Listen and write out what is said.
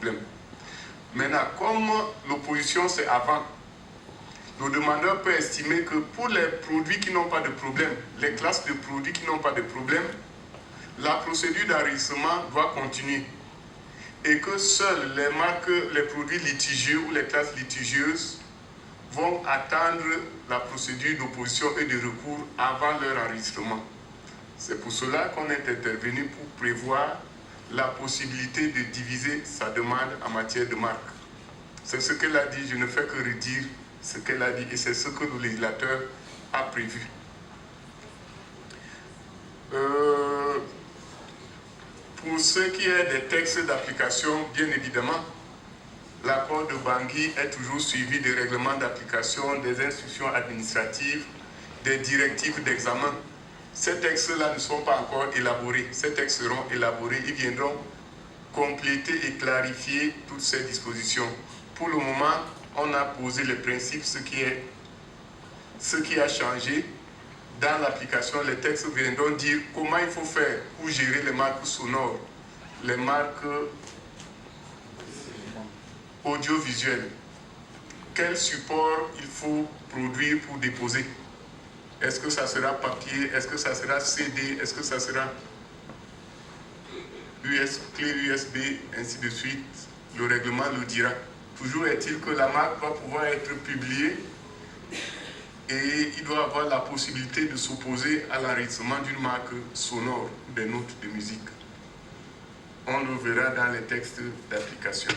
problème. Maintenant, comme l'opposition c'est avant, le demandeur peut estimer que pour les produits qui n'ont pas de problème, les classes de produits qui n'ont pas de problème, la procédure d'enregistrement doit continuer et que seuls les marques, les produits litigieux ou les classes litigieuses vont attendre la procédure d'opposition et de recours avant leur enregistrement. C'est pour cela qu'on est intervenu pour prévoir la possibilité de diviser sa demande en matière de marque. C'est ce qu'elle a dit, je ne fais que redire ce qu'elle a dit et c'est ce que le législateur a prévu. Pour ce qui est des textes d'application, bien évidemment, l'accord de Bangui est toujours suivi des règlements d'application, des instructions administratives, des directives d'examen. Ces textes-là ne sont pas encore élaborés. Ces textes seront élaborés, ils viendront compléter et clarifier toutes ces dispositions. Pour le moment, on a posé les principes, ce qui a changé dans l'application. Les textes viendront dire comment il faut faire pour gérer les marques sonores, les marques audiovisuelles. Quel support il faut produire pour déposer? Est-ce que ça sera papier? Est-ce que ça sera CD? Est-ce que ça sera clé USB? Ainsi de suite. Le règlement le dira. Toujours est-il que la marque doit pouvoir être publiée et il doit avoir la possibilité de s'opposer à l'enregistrement d'une marque sonore, des notes de musique. On le verra dans les textes d'application.